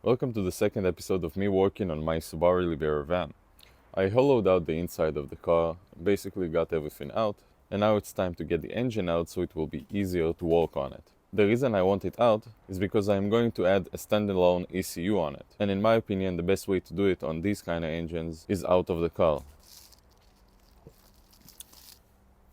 Welcome to the second episode of me working on my Subaru Libero van. I hollowed out the inside of the car, basically got everything out, and now it's time to get the engine out so it will be easier to work on it. The reason I want it out is because I'm going to add a standalone ECU on it, and in my opinion the best way to do it on these kind of engines is out of the car.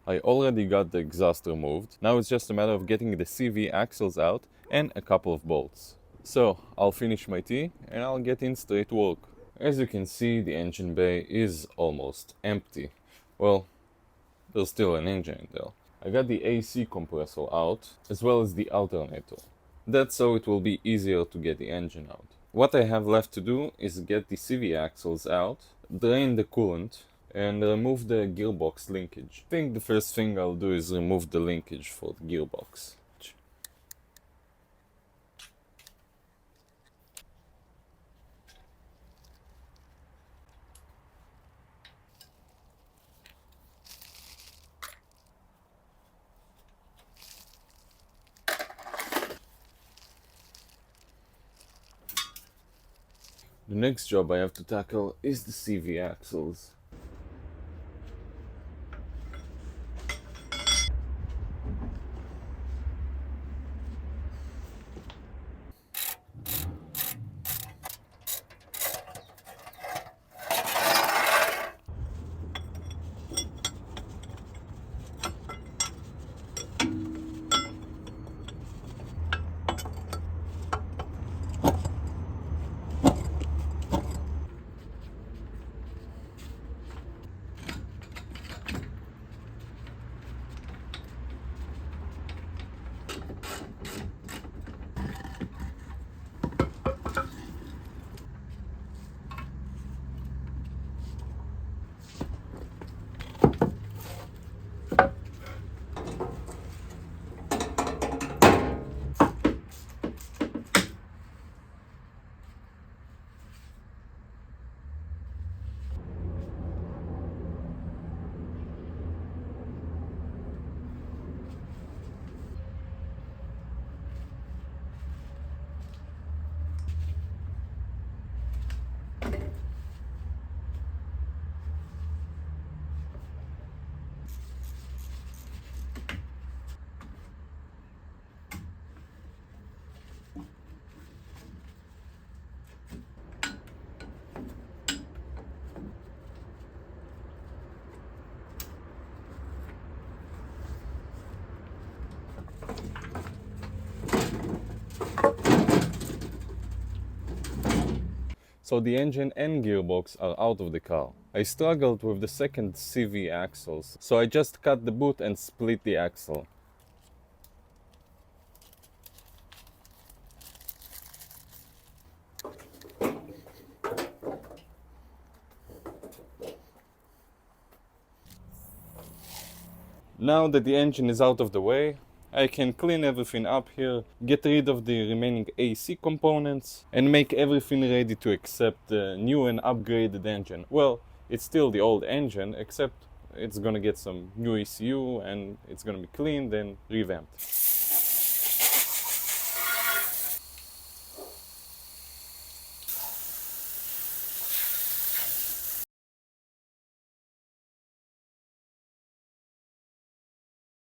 I already got the exhaust removed, now it's just a matter of getting the CV axles out and a couple of bolts. So, I'll finish my tea and I'll get in straight work. As you can see, the engine bay is almost empty. Well, there's still an engine in there. I got the AC compressor out, as well as the alternator. That's so it will be easier to get the engine out. What I have left to do is get the CV axles out, drain the coolant, and remove the gearbox linkage. I think the first thing I'll do is remove the linkage for the gearbox. The next job I have to tackle is the CV axles. So the engine and gearbox are out of the car. I struggled with the second CV axles, so I just cut the boot and split the axle. Now that the engine is out of the way, I can clean everything up here, get rid of the remaining AC components, and make everything ready to accept the new and upgraded engine. Well, it's still the old engine, except it's gonna get some new ECU and it's gonna be cleaned and revamped.